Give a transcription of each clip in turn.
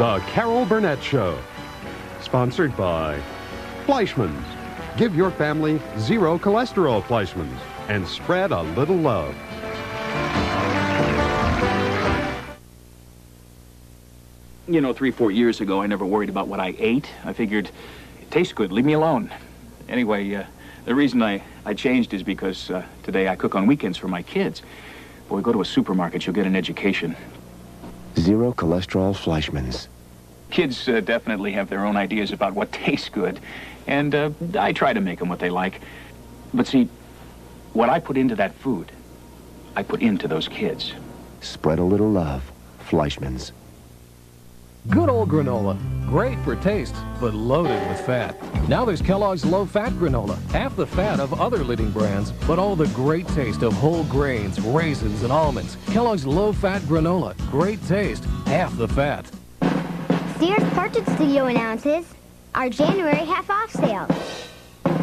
The Carol Burnett Show. Sponsored by Fleischmann's. Give your family zero cholesterol Fleischmann's and spread a little love. You know, 3-4 years ago, I never worried about what I ate. I figured, it tastes good, leave me alone. Anyway, the reason I changed is because today I cook on weekends for my kids. When we go to a supermarket, you'll get an education. Zero cholesterol Fleischmann's. Kids definitely have their own ideas about what tastes good, and I try to make them what they like. But see, what I put into that food, I put into those kids. Spread a little love. Fleischmann's. Good old granola. Great for taste, but loaded with fat. Now there's Kellogg's low-fat granola. Half the fat of other leading brands, but all the great taste of whole grains, raisins, and almonds. Kellogg's low-fat granola. Great taste, half the fat. Sears Portrait Studio announces our January half-off sale.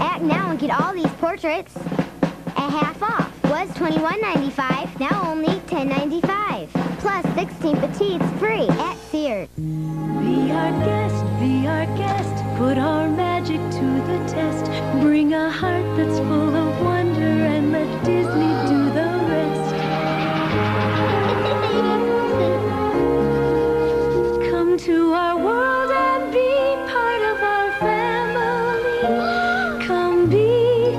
Act now and get all these portraits at half off. Was $21.95, now only $10.95. Plus 16 petites free at Sears. Be our guest, put our magic to the test. Bring a heart that's full of wonder and let Disney do the rest. Come to our world and be part of our family. Come be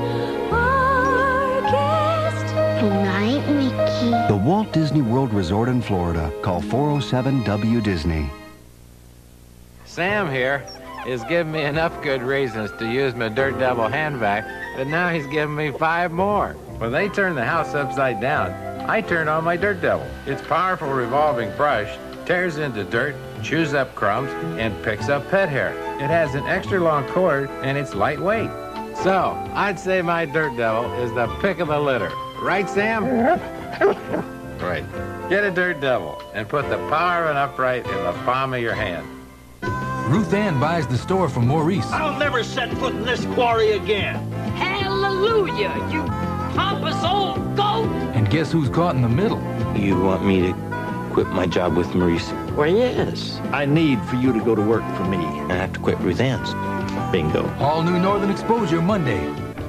our guest. Good night, Mickey. The Walt Disney World Resort in Florida. Call 407-WDisney. Sam here is giving me enough good reasons to use my Dirt Devil hand vac, but now he's giving me 5 more. When they turn the house upside down, I turn on my Dirt Devil. Its powerful revolving brush tears into dirt, chews up crumbs, and picks up pet hair. It has an extra long cord, and it's lightweight. So, I'd say my Dirt Devil is the pick of the litter. Right, Sam? Right. Get a Dirt Devil and put the power of an upright in the palm of your hand. Ruth Ann buys the store from Maurice. I'll never set foot in this quarry again. Hallelujah, you pompous old goat! And guess who's caught in the middle? You want me to quit my job with Maurice? Well, yes. I need for you to go to work for me. I have to quit Ruth Ann's. Bingo. All new Northern Exposure Monday.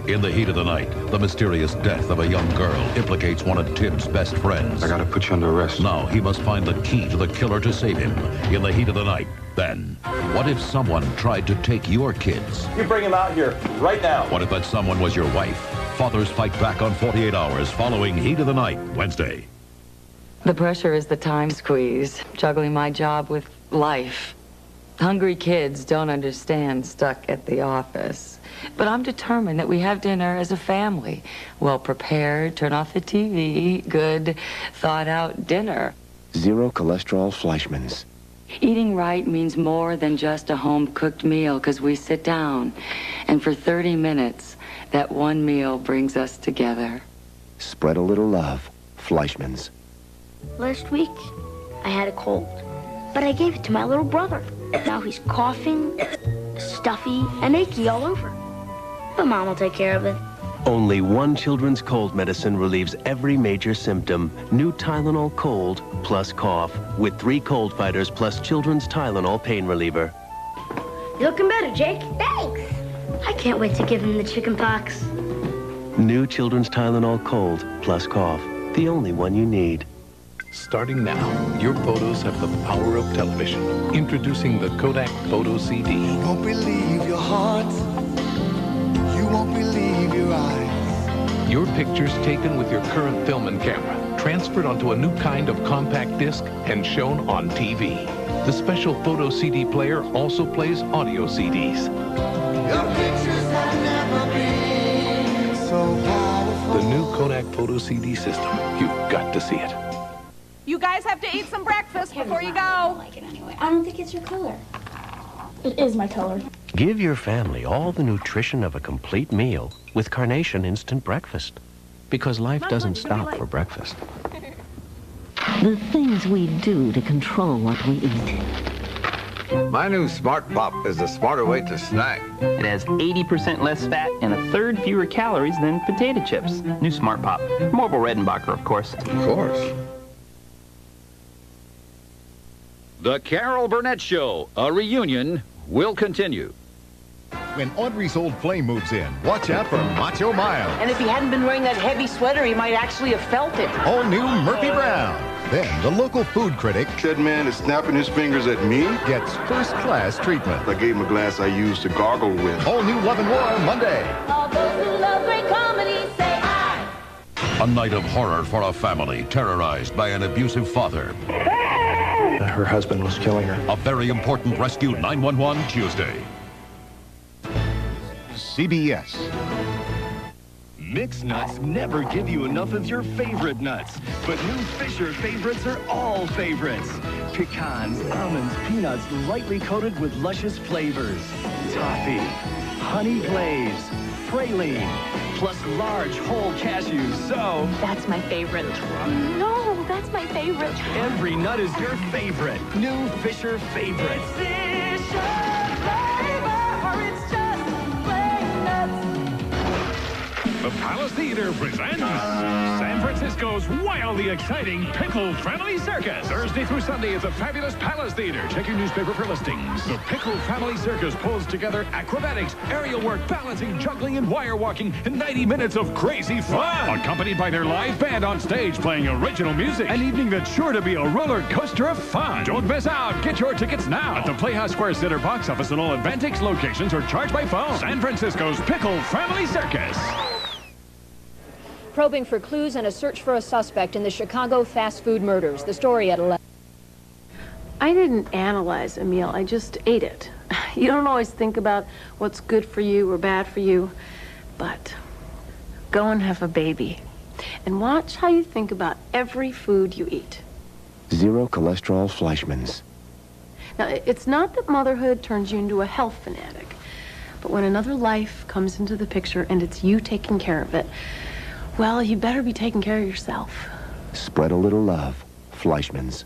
In the heat of the night, the mysterious death of a young girl implicates one of Tim's best friends. I gotta put you under arrest. Now he must find the key to the killer to save him. In the heat of the night, then, what if someone tried to take your kids? You bring him out here, right now. What if that someone was your wife? Fathers Fight Back on 48 Hours following Heat of the Night, Wednesday. The pressure is the time squeeze, juggling my job with life. Hungry kids don't understand stuck at the office. But I'm determined that we have dinner as a family. Well prepared, turn off the TV, good, thought-out dinner. Zero cholesterol Fleischmann's. Eating right means more than just a home-cooked meal, because we sit down, and for 30 minutes, that one meal brings us together. Spread a little love. Fleischmann's. Last week, I had a cold, but I gave it to my little brother. Now he's coughing, stuffy, and achy all over. But Mom will take care of it. Only one children's cold medicine relieves every major symptom. New Tylenol Cold plus cough with 3 cold fighters plus children's Tylenol pain reliever. You're looking better, Jake. Thanks. I can't wait to give him the chicken pox. New children's Tylenol Cold plus cough. The only one you need. Starting now, your photos have the power of television. Introducing the Kodak Photo CD. You won't believe your heart. You won't believe your eyes. Your pictures taken with your current film and camera, transferred onto a new kind of compact disc and shown on TV. The special photo CD player also plays audio CDs. Your pictures have never been so powerful. The new Kodak Photo CD system. You've got to see it. You guys have to eat some breakfast before you go. I don't like it anyway. I don't think it's your color. It is my color. Give your family all the nutrition of a complete meal with Carnation Instant Breakfast. Because life doesn't stop for breakfast. The things we do to control what we eat. My new Smart Pop is a smarter way to snack. It has 80% less fat and 1/3 fewer calories than potato chips. New Smart Pop. Mobile Redenbacher, of course. Of course. The Carol Burnett Show, a reunion, will continue. When Audrey's old flame moves in, watch out for Macho Miles. And if he hadn't been wearing that heavy sweater, he might actually have felt it. All new Murphy Brown. Then the local food critic, that man is snapping his fingers at me, gets first-class treatment. I gave him a glass I used to gargle with. All new Love and War Monday. All those who love great comedy say aye. A night of horror for a family terrorized by an abusive father. Her husband was killing her. A very important rescue 911 Tuesday. CBS. Mixed nuts never give you enough of your favorite nuts, but new Fisher favorites are all favorites. Pecans, almonds, peanuts, lightly coated with luscious flavors. Toffee, honey glaze, praline, plus large whole cashews, so... That's my favorite. No, that's my favorite. Every nut is your favorite. New Fisher favorites. It's Fisher flavor, it's just plain nuts. The Palace Theater presents San Francisco's wildly exciting Pickle Family Circus. Thursday through Sunday at the fabulous Palace Theater. Check your newspaper for listings. The Pickle Family Circus pulls together acrobatics, aerial work, balancing, juggling, and wire walking in 90 minutes of crazy fun. Accompanied by their live band on stage playing original music. An evening that's sure to be a roller coaster of fun. Don't miss out. Get your tickets now at the Playhouse Square Center box office and all Advantix locations or charge by phone. San Francisco's Pickle Family Circus. Probing for clues and a search for a suspect in the Chicago fast food murders. The story at 11. I didn't analyze a meal, I just ate it. You don't always think about what's good for you or bad for you, but go and have a baby. And watch how you think about every food you eat. Zero cholesterol Fleischmann's. Now, it's not that motherhood turns you into a health fanatic, but when another life comes into the picture and it's you taking care of it, well, you better be taking care of yourself. Spread a little love. Fleischmann's.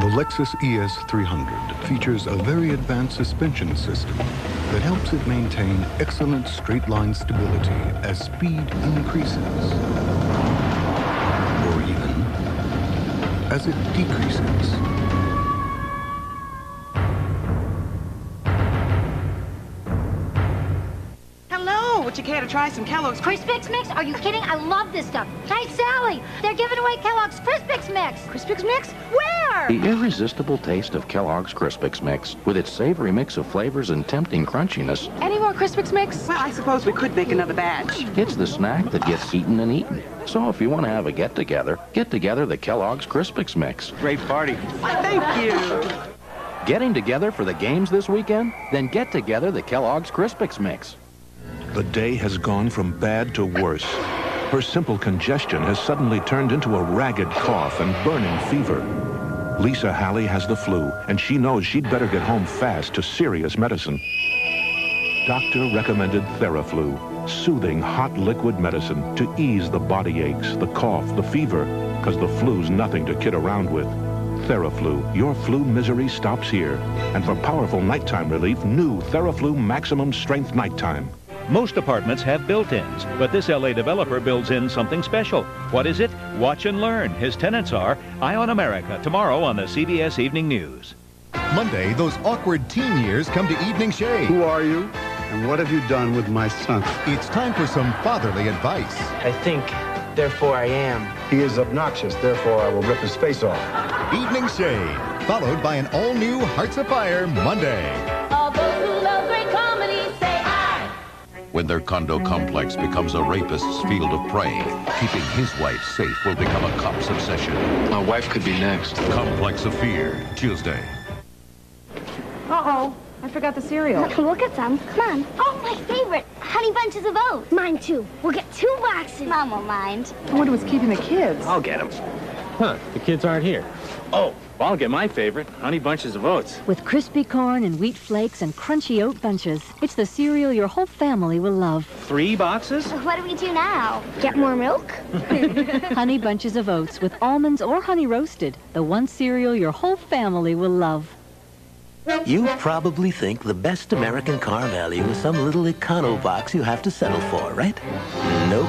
The Lexus ES300 features a very advanced suspension system that helps it maintain excellent straight-line stability as speed increases, or even as it decreases. Hello, would you care to try some Kellogg's Crispix Mix? Are you kidding? I love this stuff. Hey, Sally, they're giving away Kellogg's Crispix Mix. Crispix Mix? Where? The irresistible taste of Kellogg's Crispix Mix, with its savory mix of flavors and tempting crunchiness. Any more Crispix Mix? Well, I suppose we could make another batch. It's the snack that gets eaten and eaten. So if you want to have a get-together the Kellogg's Crispix Mix. Great party. Thank you. Getting together for the games this weekend? Then get together the Kellogg's Crispix Mix. The day has gone from bad to worse. Her simple congestion has suddenly turned into a ragged cough and burning fever. Lisa Halley has the flu, and she knows she'd better get home fast to serious medicine. Doctor recommended Theraflu, soothing hot liquid medicine to ease the body aches, the cough, the fever, because the flu's nothing to kid around with. Theraflu, your flu misery stops here. And for powerful nighttime relief, new Theraflu Maximum Strength Nighttime. Most apartments have built-ins, but this LA developer builds in something special. What is it? Watch and learn. His tenants are Eye on America, tomorrow on the CBS Evening News. Monday, those awkward teen years come to Evening Shade. Who are you, and what have you done with my son? It's time for some fatherly advice. I think, therefore I am. He is obnoxious, therefore I will rip his face off. Evening Shade, followed by an all-new Hearts of Fire Monday. All those who love great comedy say aye. When their condo complex becomes a rapist's field of prey, keeping his wife safe will become a cop's obsession. My wife could be next. Complex of Fear, Tuesday. Uh-oh, I forgot the cereal. We'll get some. Come on. Oh, my favorite. Honey Bunches of Oats. Mine, too. We'll get 2 boxes. Mom won't mind. I wonder what's keeping the kids. I'll get them. Huh, the kids aren't here. Oh, well, I'll get my favorite, Honey Bunches of Oats. With crispy corn and wheat flakes and crunchy oat bunches, it's the cereal your whole family will love. 3 boxes? What do we do now? Get more milk? Honey Bunches of Oats with almonds or honey roasted, the one cereal your whole family will love. You probably think the best American car value is some little econo box you have to settle for, right? Nope.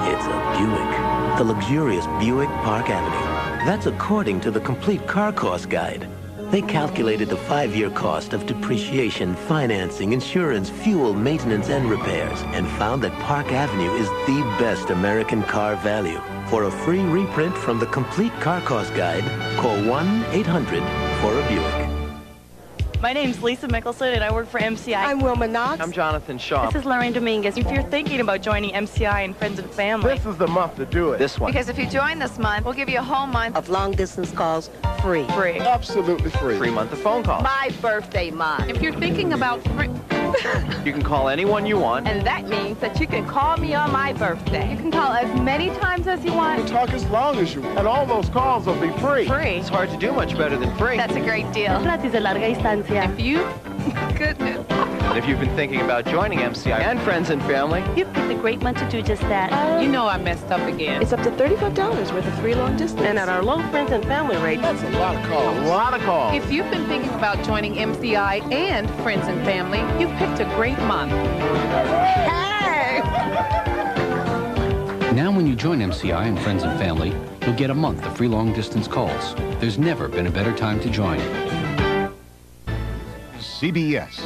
It's a Buick. The luxurious Buick Park Avenue. That's according to the Complete Car Cost Guide. They calculated the 5-year cost of depreciation, financing, insurance, fuel, maintenance, and repairs, and found that Park Avenue is the best American car value. For a free reprint from the Complete Car Cost Guide, call 1-800-4-BUICK. My name's Lisa Mickelson, and I work for MCI. I'm Wilma Knox. I'm Jonathan Shaw. This is Lorraine Dominguez. If you're thinking about joining MCI and Friends and Family, This is the month to do it. This one. Because if you join this month, we'll give you a whole month of long-distance calls free. free. Absolutely free. Free month of phone calls. My birthday month. If you're thinking about You can call anyone you want. And that means that you can call me on my birthday. You can call as many times as you want. Talk as long as you want. And all those calls will be free. Free. It's hard to do much better than free. That's a great deal. gratis de larga distancia. If you... Goodness. And if you've been thinking about joining MCI and Friends and Family, You picked a great month to do just that. You know I messed up again. It's up to $35 worth of free long distance. And at our low Friends and Family rate, That's a lot of calls. a lot of calls. If you've been thinking about joining MCI and Friends and Family, you've picked a great month. Hey! Now when you join MCI and Friends and Family, you'll get a month of free long-distance calls. There's never been a better time to join. CBS.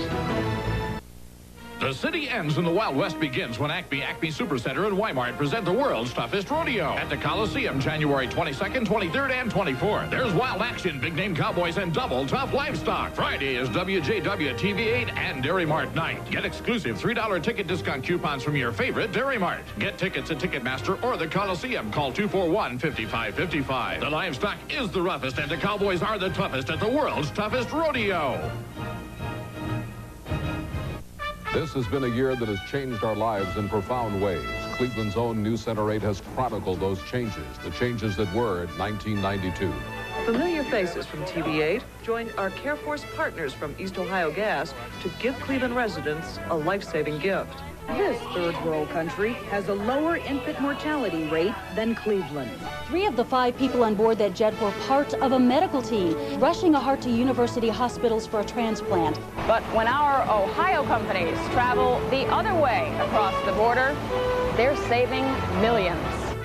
The city ends and the Wild West begins when Acme Supercenter and Weimar present the world's toughest rodeo at the Coliseum, January 22nd, 23rd, and 24th. There's wild action, big-name cowboys, and double tough livestock. Friday is WJW-TV 8 and Dairy Mart night. Get exclusive $3 ticket discount coupons from your favorite Dairy Mart. Get tickets at Ticketmaster or the Coliseum. Call 241-5555. The livestock is the roughest, and the cowboys are the toughest at the world's toughest rodeo. This has been a year that has changed our lives in profound ways. Cleveland's own News Center 8 has chronicled those changes, the changes that were in 1992. Familiar faces from TV8 joined our Care Force partners from East Ohio Gas to give Cleveland residents a life-saving gift. This third world country has a lower infant mortality rate than Cleveland. 3 of the 5 people on board that jet were part of a medical team rushing a heart to university hospitals for a transplant. But when our Ohio companies travel the other way across the border, they're saving millions.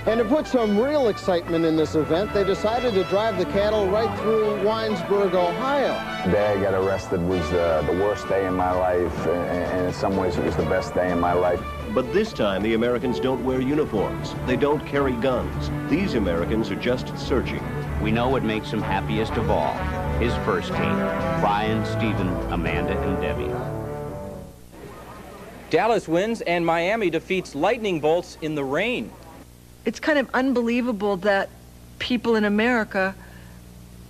And to put some real excitement in this event, they decided to drive the cattle right through Winesburg, Ohio. The day I got arrested was the worst day in my life, and in some ways it was the best day in my life. But this time, the Americans don't wear uniforms. They don't carry guns. These Americans are just searching. We know what makes him happiest of all. His first team, Brian, Stephen, Amanda, and Debbie. Dallas wins and Miami defeats lightning bolts in the rain. It's kind of unbelievable that people in America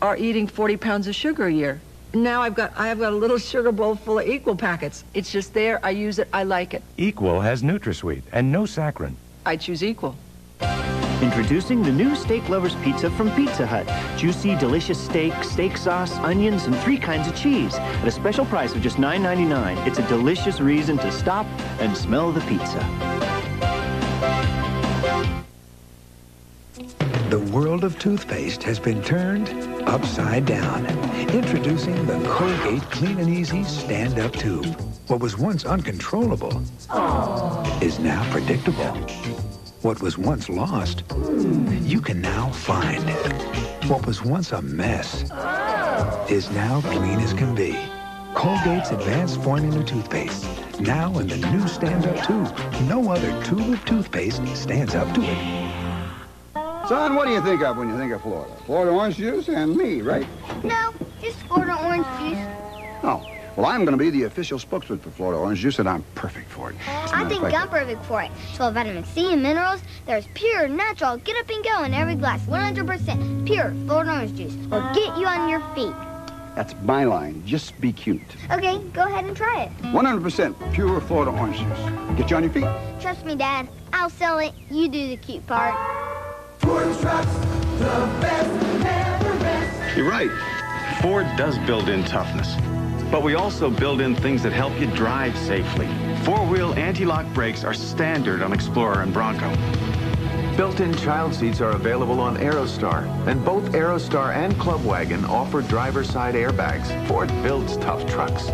are eating 40 pounds of sugar a year. Now I have got a little sugar bowl full of Equal packets. It's just there. I use it. I like it. Equal has NutraSweet and no saccharin. I choose Equal. Introducing the new Steak Lovers Pizza from Pizza Hut. Juicy, delicious steak, steak sauce, onions, and 3 kinds of cheese at a special price of just $9.99. It's a delicious reason to stop and smell the pizza. The world of toothpaste has been turned upside down. Introducing the Colgate Clean and Easy Stand-Up Tube. What was once uncontrollable is now predictable. What was once lost, you can now find. What was once a mess is now clean as can be. Colgate's Advanced Formula Toothpaste. Now in the new stand-up tube. No other tube of toothpaste stands up to it. Son, what do you think of when you think of Florida? Florida orange juice and me, right? No, just Florida orange juice. Oh, well, I'm going to be the official spokesman for Florida orange juice, and I'm perfect for it. I think I'm perfect for it. It's full of vitamin C and minerals. There's pure, natural, get up and go in every glass. 100% pure Florida orange juice will get you on your feet. That's my line. Just be cute. Okay, go ahead and try it. 100% pure Florida orange juice. Get you on your feet. Trust me, Dad. I'll sell it. You do the cute part. Ford trucks, the best, never rest. You're right. Ford does build in toughness. But we also build in things that help you drive safely. 4-wheel anti-lock brakes are standard on Explorer and Bronco. Built-in child seats are available on Aerostar, and both Aerostar and Club Wagon offer driver's side airbags. Ford builds tough trucks,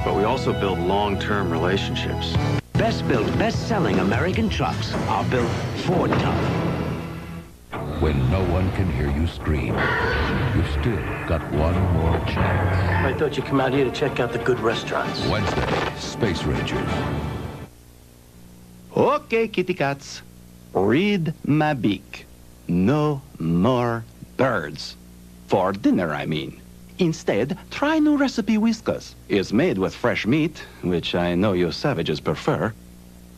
but we also build long-term relationships. Best built, best-selling American trucks are built Ford tough. When no one can hear you scream, you've still got one more chance. I thought you'd come out here to check out the good restaurants. Wednesday, Space Rangers. Okay, kitty cats. Read my beak. No more birds. For dinner, I mean. Instead, try new recipe Whiskas. It's made with fresh meat, which I know you savages prefer.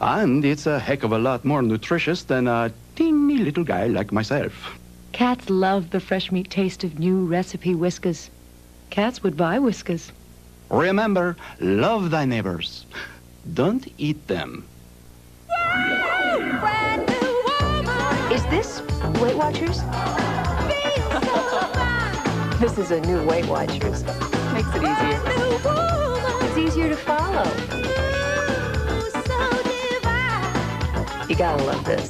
And it's a heck of a lot more nutritious than a teeny little guy like myself. Cats love the fresh meat taste of new recipe Whiskas. Cats would buy Whiskas. Remember, love thy neighbors. Don't eat them. Is this Weight Watchers? This is a new Weight Watchers. Makes it easier. It's easier to follow. You gotta love this.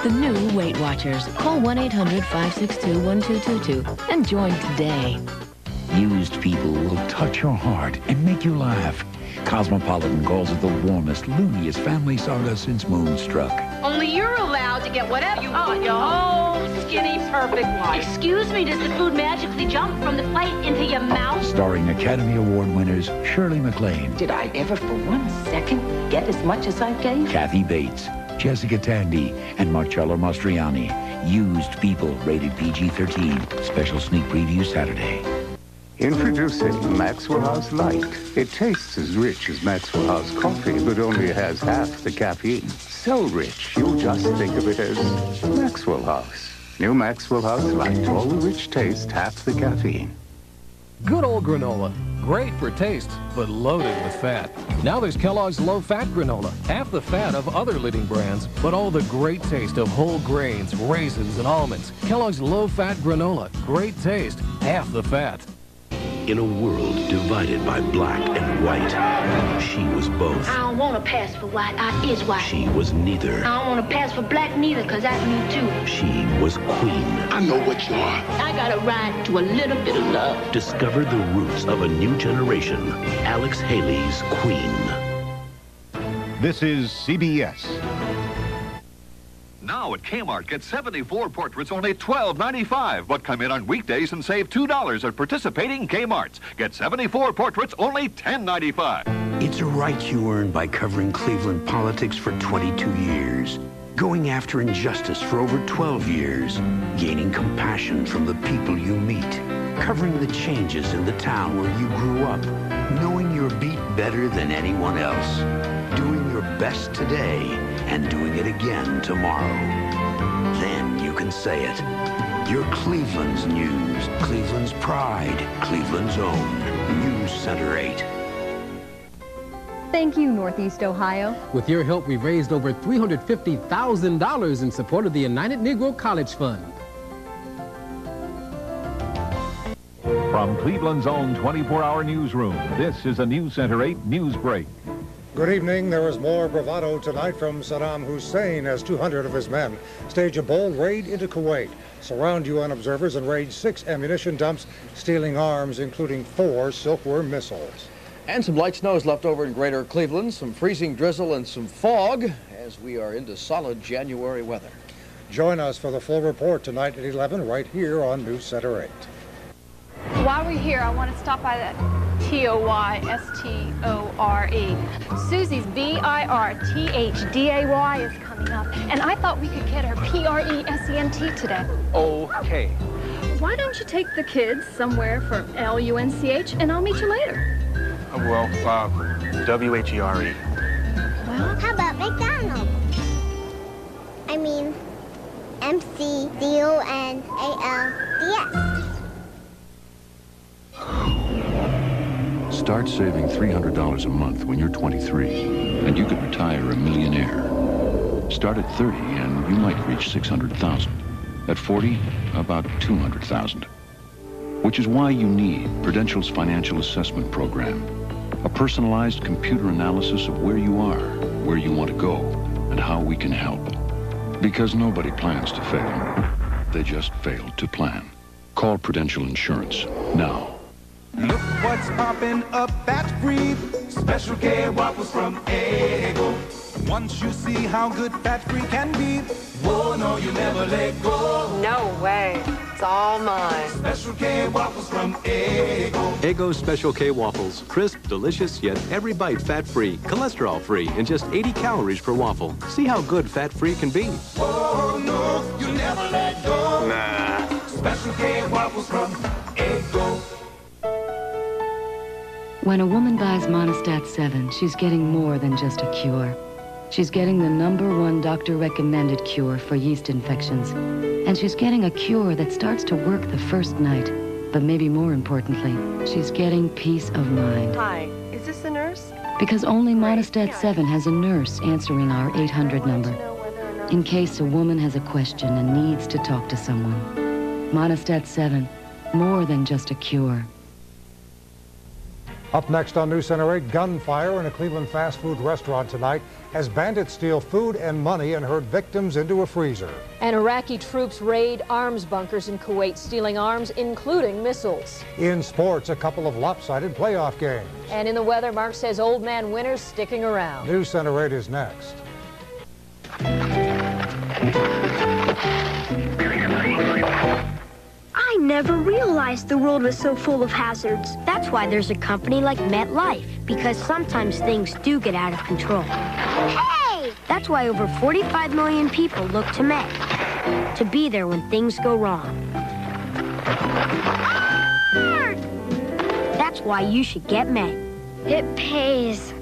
The new Weight Watchers. Call 1-800-562-1222 and join today. Used people will touch your heart and make you laugh. Cosmopolitan calls it the warmest, looniest family saga since Moonstruck. Only you're allowed to get whatever you want, your whole skinny, perfect life. Excuse me, does the food magically jump from the plate into your mouth? Starring Academy Award winners Shirley MacLaine. Did I ever for 1 second get as much as I gave? Kathy Bates, Jessica Tandy, and Marcello Mastroianni. Used People, rated PG-13. Special sneak preview Saturday. Introducing Maxwell House Light. It tastes as rich as Maxwell House coffee, but only has half the caffeine. So rich, you'll just think of it as Maxwell House. New Maxwell House Light. All the rich taste, half the caffeine. Good old granola. Great for taste, but loaded with fat. Now there's Kellogg's low-fat granola. Half the fat of other leading brands, but all the great taste of whole grains, raisins, and almonds. Kellogg's low-fat granola. Great taste, half the fat. In a world divided by black and white, she was both. I don't want to pass for white. I is white. She was neither. I don't want to pass for black neither, because that's me too. She was queen. I know what you are. I got a right to a little bit of love. Discover the roots of a new generation. Alex Haley's Queen. This is CBS. Now at Kmart, get 74 portraits only $12.95, but come in on weekdays and save $2 at participating Kmarts. Get 74 portraits only $10.95. It's a right you earned by covering Cleveland politics for 22 years, going after injustice for over 12 years, gaining compassion from the people you meet, covering the changes in the town where you grew up, knowing your beat better than anyone else, doing your best today and doing it again tomorrow. Then you can say it. You're Cleveland's news, Cleveland's pride, Cleveland's own. News Center 8. Thank you, Northeast Ohio. With your help, we've raised over $350,000 in support of the United Negro College Fund. From Cleveland's own 24-hour newsroom, this is a News Center 8 news break. Good evening. There is more bravado tonight from Saddam Hussein as 200 of his men stage a bold raid into Kuwait, surround UN observers, and raid 6 ammunition dumps, stealing arms, including 4 silkworm missiles. And some light snow is left over in greater Cleveland, some freezing drizzle and some fog as we are into solid January weather. Join us for the full report tonight at 11 right here on News Center 8. While we're here, I want to stop by that T-O-Y-S-T-O-R-E. Susie's B-I-R-T-H-D-A-Y is coming up, and I thought we could get her P-R-E-S-E-N-T today. Okay. Why don't you take the kids somewhere for L-U-N-C-H, and I'll meet you later? W-H-E-R-E. Well, how about McDonald's? I mean, M-C-D-O-N-A-L-D-S. Start saving $300 a month when you're 23, and you could retire a millionaire. Start at 30, and you might reach $600,000. At 40, about $200,000. Which is why you need Prudential's Financial Assessment Program. A personalized computer analysis of where you are, where you want to go, and how we can help. Because nobody plans to fail. They just fail to plan. Call Prudential Insurance now. Look what's popping up at Free. Special K waffles from Eggo. Once you see how good fat-free can be, whoa, no, you never let go. No way. It's all mine. Special K waffles from Eggo. Eggo Special K waffles. Crisp, delicious, yet every bite fat-free, cholesterol-free, and just 80 calories per waffle. See how good fat-free can be. Oh, no, you never let go. Nah. Special K waffles from Eggo. When a woman buys Monistat 7, she's getting more than just a cure. She's getting the #1 doctor-recommended cure for yeast infections. And she's getting a cure that starts to work the first night. But maybe more importantly, she's getting peace of mind. Hi, is this the nurse? Because only Monistat 7 has a nurse answering our 800 number. In case a woman has a question and needs to talk to someone. Monistat 7, more than just a cure. Up next on News Center 8, gunfire in a Cleveland fast food restaurant tonight as bandits steal food and money and herd victims into a freezer. And Iraqi troops raid arms bunkers in Kuwait, stealing arms, including missiles. In sports, a couple of lopsided playoff games. And in the weather, Mark says old man winter's sticking around. News Center 8 is next. I never realized the world was so full of hazards. That's why there's a company like MetLife, because sometimes things do get out of control. Hey! That's why over 45 million people look to Met to be there when things go wrong. That's why you should get Met. It pays.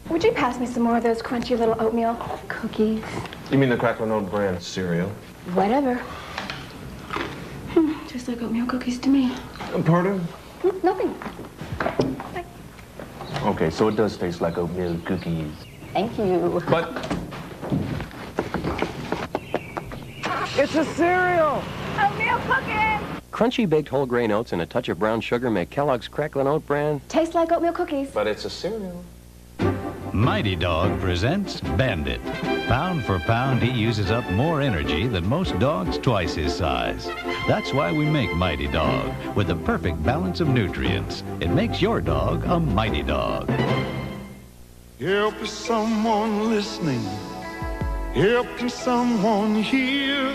Would you pass me some more of those crunchy little oatmeal cookies? You mean the Crackling Oat brand cereal? Whatever. Tastes like oatmeal cookies to me. Pardon? Nothing. Okay, so it does taste like oatmeal cookies. Thank you. But it's a cereal. Oatmeal cookies. Crunchy baked whole grain oats and a touch of brown sugar make Kellogg's Crackling Oat brand. Tastes like oatmeal cookies. But it's a cereal. Mighty Dog presents Bandit. Pound for pound, he uses up more energy than most dogs twice his size. That's why we make Mighty Dog, with the perfect balance of nutrients. It makes your dog a Mighty Dog. Help is someone listening. Help can someone hear.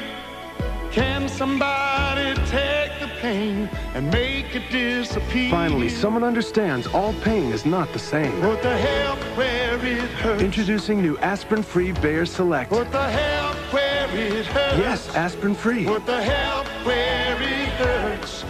Can somebody take the pain and make it disappear? Finally, someone understands all pain is not the same. Put the help where it hurts. Introducing new aspirin-free Bayer Select. Put the help where it hurts. Yes, aspirin-free. Put the help where it hurts.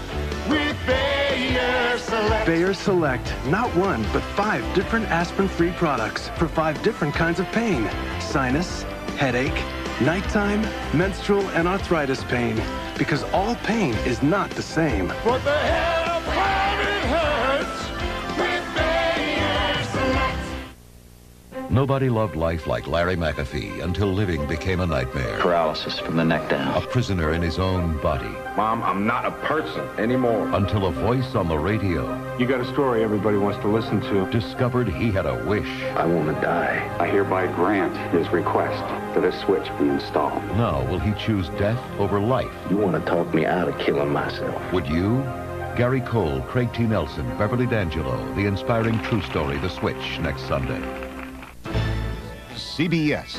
With Bayer Select. Bayer Select. Not one, but 5 different aspirin-free products for 5 different kinds of pain. Sinus, headache, nighttime, menstrual, and arthritis pain. Because all pain is not the same. Put the help where it hurts with Bayer Select. Nobody loved life like Larry McAfee until living became a nightmare. Paralysis from the neck down. A prisoner in his own body. Mom, I'm not a person anymore. Until a voice on the radio. You got a story everybody wants to listen to. Discovered he had a wish. I want to die. I hereby grant his request that a switch be installed. Now, will he choose death over life? You want to talk me out of killing myself. Would you? Gary Cole, Craig T. Nelson, Beverly D'Angelo, the inspiring true story, The Switch, next Sunday. CBS.